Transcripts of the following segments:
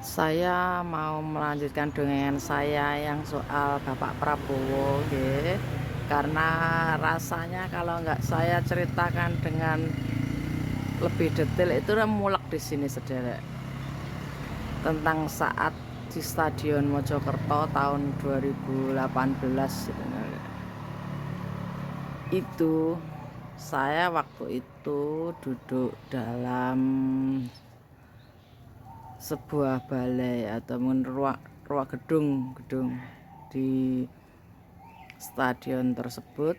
Saya mau melanjutkan dongeng saya yang soal Bapak Prabowo, nggih. Karena rasanya kalau nggak saya ceritakan dengan lebih detail itu mulek di sini sederek. Tentang saat di Stadion Mojokerto tahun 2018 itu saya waktu itu duduk dalam sebuah balai atau ruang gedung di stadion tersebut,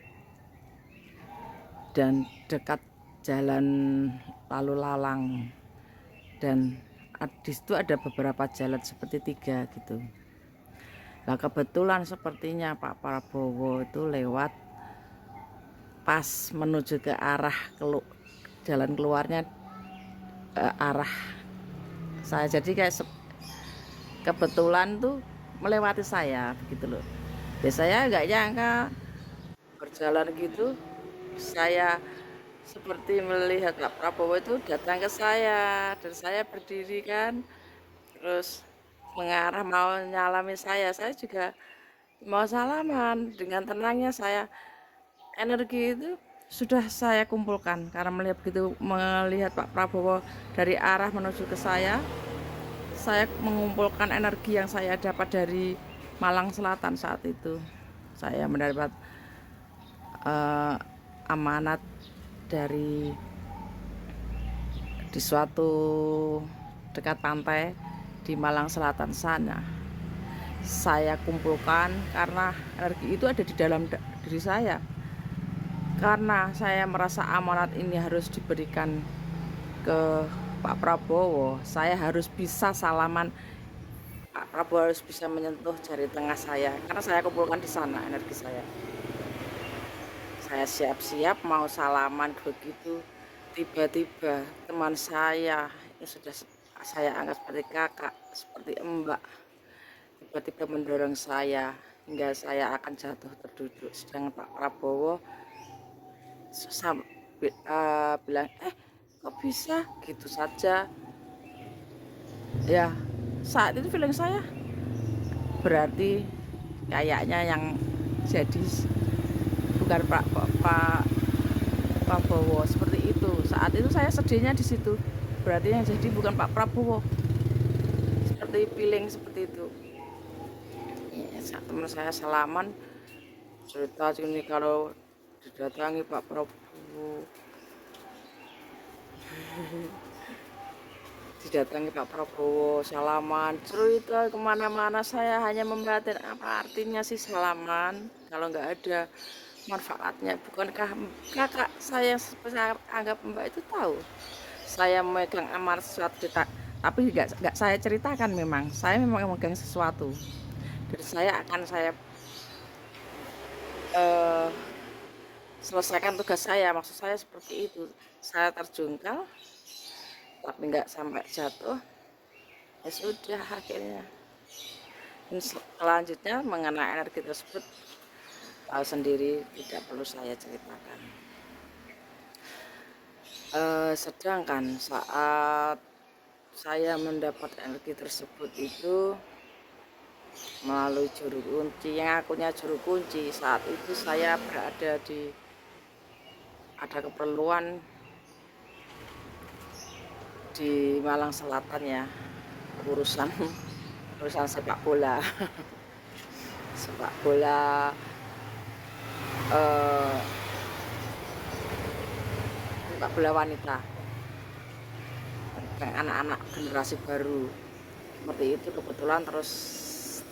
dan dekat jalan lalu lalang, dan di situ ada beberapa jalan seperti tiga gitu. Nah kebetulan sepertinya Pak Prabowo itu lewat pas menuju ke arah jalan keluarnya, arah saya, jadi kayak kebetulan tuh melewati saya begitu loh. Ya saya nggak nyangka berjalan gitu saya seperti melihat Pak Prabowo itu datang ke saya, dan saya berdiri kan, terus mengarah mau nyalami saya juga mau salaman. Dengan tenangnya saya, energi itu sudah saya kumpulkan karena melihat Pak Prabowo dari arah menuju ke saya mengumpulkan energi yang saya dapat dari Malang Selatan. Saat itu saya mendapat amanat dari di suatu dekat pantai di Malang Selatan sana. Saya kumpulkan karena energi itu ada di dalam diri saya. Karena saya merasa amanat ini harus diberikan ke Pak Prabowo, saya harus bisa salaman. Pak Prabowo harus bisa menyentuh jari tengah saya karena saya kumpulkan di sana energi saya. Saya siap-siap mau salaman, begitu tiba-tiba teman saya yang sudah saya anggap seperti kakak, seperti mbak, tiba-tiba mendorong saya hingga saya akan jatuh terduduk. Sedang Pak Prabowo bilang, kok bisa gitu saja ya. Saat itu feeling saya berarti kayaknya yang jadi bukan Pak Prabowo, seperti itu. Saat itu saya sedihnya di situ, berarti yang jadi bukan Pak Prabowo, seperti feeling seperti itu ya. Saat teman saya salaman cerita ini kalau didatangi Pak Prabowo, salaman cerita kemana-mana. Saya hanya memperhatikan apa artinya sih salaman kalau nggak ada manfaatnya. Bukankah kakak saya anggap mbak itu tahu saya memegang amanat sesuatu, tapi nggak saya ceritakan. Memang saya memegang sesuatu, dan saya eh, selesaikan tugas saya. Maksud saya seperti itu. Saya terjungkal tapi nggak sampai jatuh. Ya sudah, akhirnya. Dan selanjutnya mengenai energi tersebut tahu sendiri, tidak perlu saya ceritakan. Sedangkan saat saya mendapat energi tersebut itu melalui juru kunci, yang akunya juru kunci. Saat itu saya berada ada keperluan di Malang Selatan ya, urusan sepak bola. sepak bola eh, sepak bola wanita, anak-anak generasi baru seperti itu. Kebetulan terus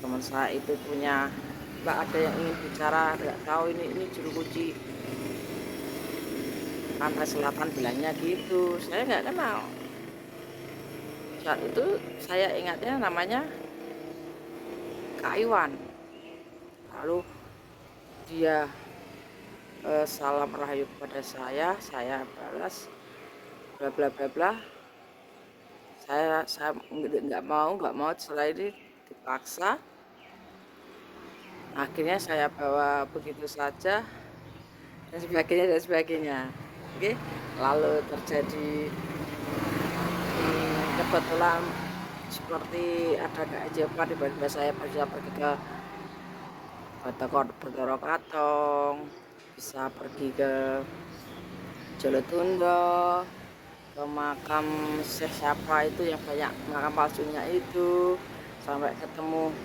teman saya itu punya, mbak ada yang ingin bicara, nggak tahu ini juru kunci Pantai Selatan, bilangnya gitu. Saya nggak kenal. Saat itu saya ingatnya namanya Kak Iwan. Lalu dia salam rahayu kepada saya balas bla bla bla bla. Saya nggak mau. Setelah ini dipaksa, akhirnya saya bawa begitu saja, dan sebagainya. Oke. Lalu terjadi kebetulan seperti ada keajaiban tiba-tiba saya bisa pergi ke Bathara Katong, bisa pergi ke Jolotundo, ke makam Syekh siapa itu yang banyak makam palsunya itu, sampai ketemu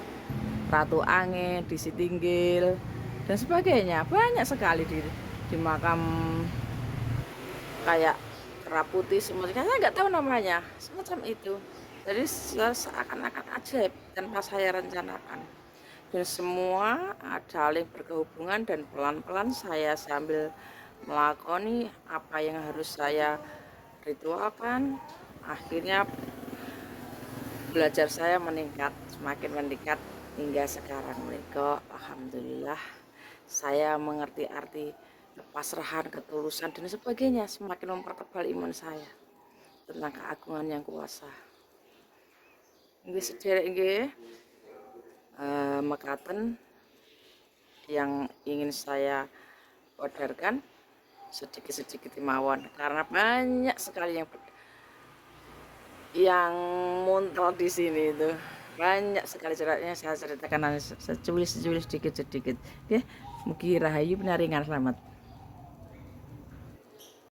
Ratu Angin di Sitinggil dan sebagainya. Banyak sekali di makam kayak Kera Putih semuanya, saya nggak tahu namanya, semacam itu. Jadi seakan-akan ajaib tanpa saya rencanakan. Dan semua saling berkehubungan dan pelan-pelan saya sambil melakoni apa yang harus saya ritualkan, akhirnya belajar saya meningkat, semakin meningkat hingga sekarang. Mereka alhamdulillah saya mengerti arti kepasrahan, ketulusan dan sebagainya, semakin mempertebal iman saya tentang keagungan yang kuasa. Nggih sederek nggih, mekaten yang ingin saya odarkan sedikit-sedikit mawon, karena banyak sekali yang muntel di sini itu. Banyak sekali ceritanya saya ceritakan secuil sedikit-sedikit. Ya, mugi rahayu pinaringan selamat.